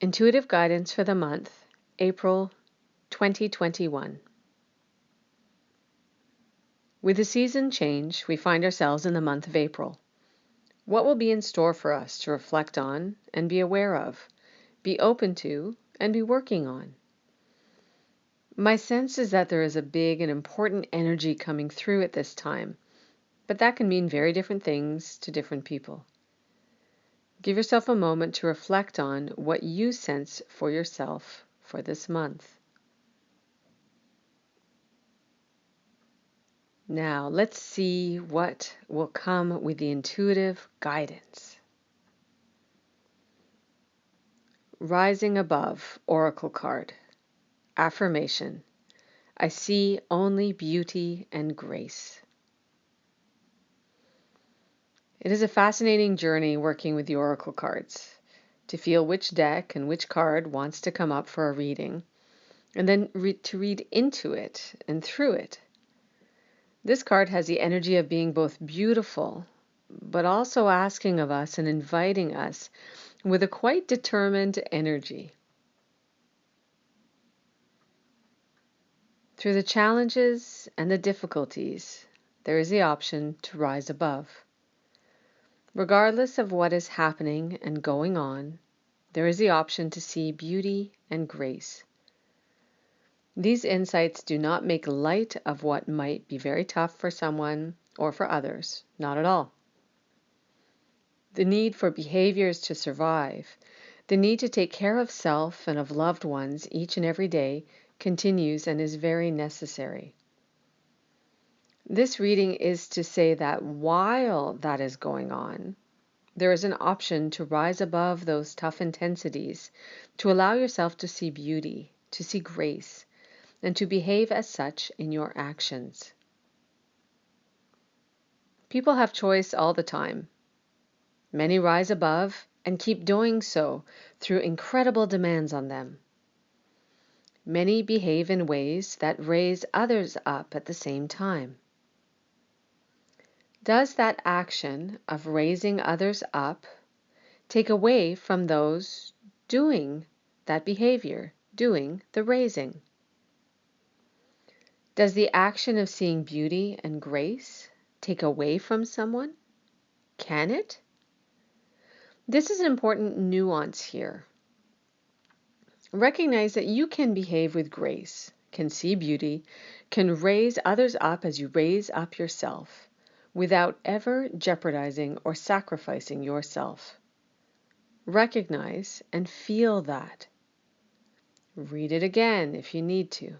Intuitive guidance for the month, April 2021. With the season change, we find ourselves in the month of April. What will be in store for us to reflect on and be aware of, be open to, and be working on? My sense is that there is a big and important energy coming through at this time, but that can mean very different things to different people. Give yourself a moment to reflect on what you sense for yourself for this month. Now, let's see what will come with the intuitive guidance. Rising Above Oracle card. Affirmation. I see only beauty and grace. It is a fascinating journey working with the Oracle cards, to feel which deck and which card wants to come up for a reading, and then to read into it and through it. This card has the energy of being both beautiful, but also asking of us and inviting us with a quite determined energy. Through the challenges and the difficulties, there is the option to rise above. Regardless of what is happening and going on, there is the option to see beauty and grace. These insights do not make light of what might be very tough for someone or for others, not at all. The need for behaviors to survive, the need to take care of self and of loved ones each and every day continues and is very necessary. This reading is to say that while that is going on, there is an option to rise above those tough intensities, to allow yourself to see beauty, to see grace, and to behave as such in your actions. People have choice all the time. Many rise above and keep doing so through incredible demands on them. Many behave in ways that raise others up at the same time. Does that action of raising others up take away from those doing that behavior, doing the raising? Does the action of seeing beauty and grace take away from someone? Can it? This is an important nuance here. Recognize that you can behave with grace, can see beauty, can raise others up as you raise up yourself, without ever jeopardizing or sacrificing yourself. Recognize and feel that. Read it again if you need to.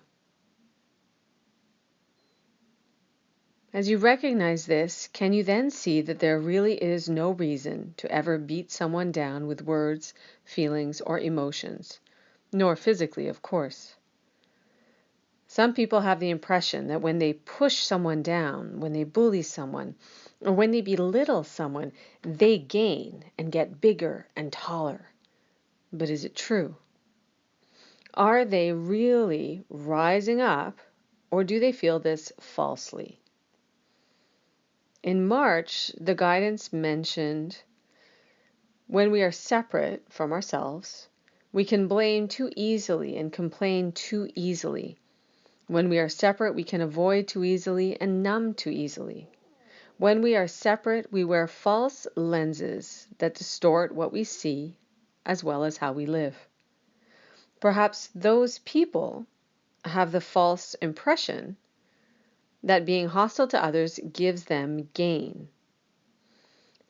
As you recognize this, can you then see that there really is no reason to ever beat someone down with words, feelings, or emotions, nor physically, of course? Some people have the impression that when they push someone down, when they bully someone, or when they belittle someone, they gain and get bigger and taller. But is it true? Are they really rising up, or do they feel this falsely? In March, the guidance mentioned when we are separate from ourselves, we can blame too easily and complain too easily. When we are separate, we can avoid too easily and numb too easily. When we are separate, we wear false lenses that distort what we see as well as how we live. Perhaps those people have the false impression that being hostile to others gives them gain.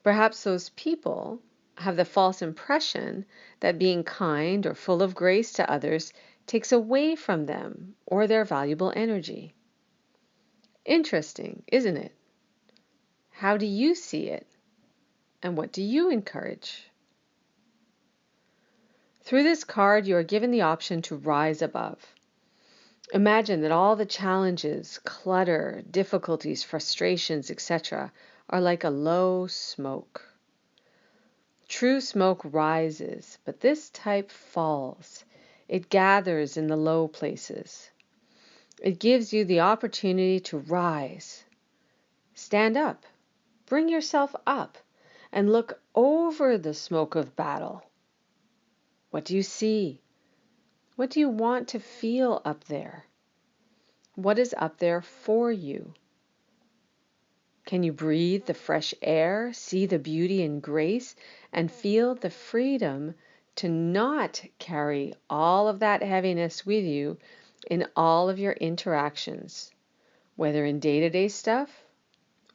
Perhaps those people have the false impression that being kind or full of grace to others takes away from them or their valuable energy. Interesting, isn't it? How do you see it? And what do you encourage? Through this card, you are given the option to rise above. Imagine that all the challenges, clutter, difficulties, frustrations, etc., are like a low smoke. True smoke rises, but this type falls. It gathers in the low places. It gives you the opportunity to rise. Stand up. Bring yourself up and look over the smoke of battle. What do you see? What do you want to feel up there? What is up there for you? Can you breathe the fresh air, see the beauty and grace, and feel the freedom to not carry all of that heaviness with you in all of your interactions, whether in day-to-day stuff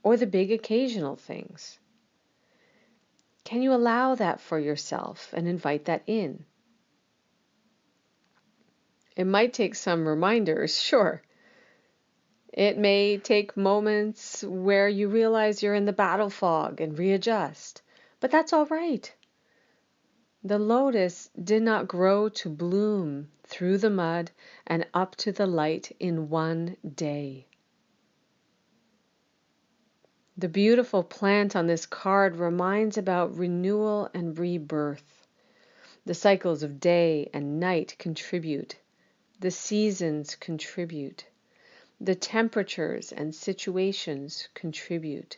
or the big occasional things? Can you allow that for yourself and invite that in? It might take some reminders, sure. It may take moments where you realize you're in the battle fog and readjust, but that's all right. The lotus did not grow to bloom through the mud and up to the light in one day. The beautiful plant on this card reminds about renewal and rebirth. The cycles of day and night contribute. The seasons contribute. The temperatures and situations contribute.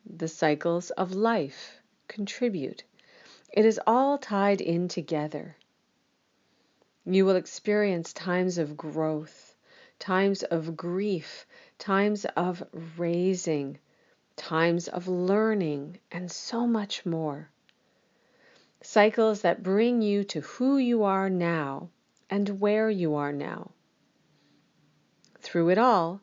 The cycles of life contribute. It is all tied in together. You will experience times of growth, times of grief, times of raising, times of learning, and so much more. Cycles that bring you to who you are now and where you are now. Through it all,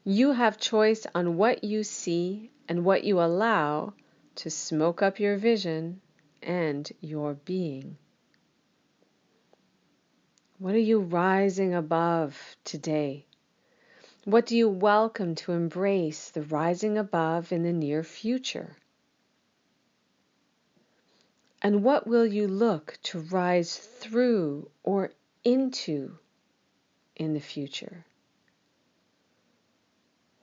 you have choice on what you see and what you allow to smoke up your vision and your being. What are you rising above today? What do you welcome to embrace the rising above in the near future? And what will you look to rise through or into in the future?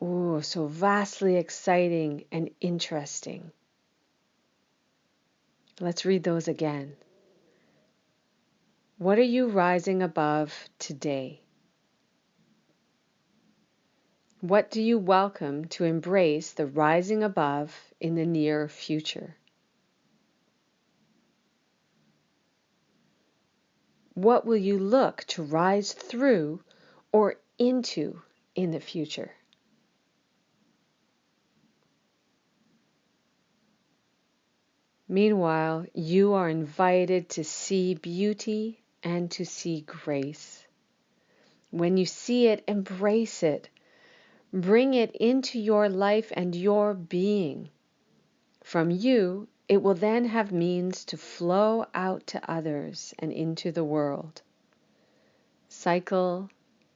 Oh, so vastly exciting and interesting. Let's read those again. What are you rising above today? What do you welcome to embrace the rising above in the near future? What will you look to rise through or into in the future? Meanwhile, you are invited to see beauty and to see grace. When you see it, embrace it. Bring it into your life and your being. From you, it will then have means to flow out to others and into the world. Cycle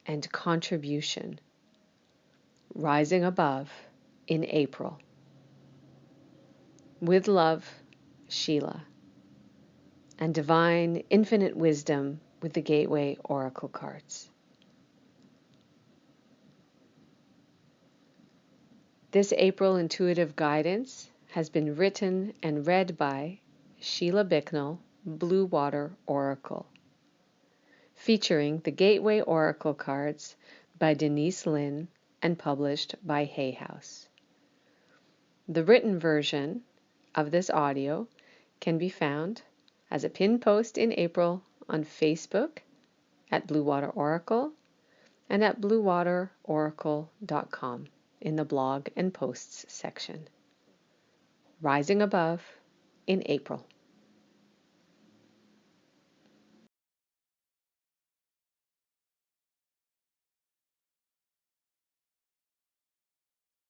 and contribution. Rising above in April. With love, Sheila. And divine infinite wisdom with the Gateway Oracle cards. This April intuitive guidance has been written and read by Sheila Bicknell, BlueWater Oracle, featuring the Gateway Oracle cards by Denise, Linn, and published by Hay House. The written version of this audio can be found as a pinned post in April on Facebook at BlueWater Oracle and at BlueWaterOracle.com in the blog and posts section. Rising above in April.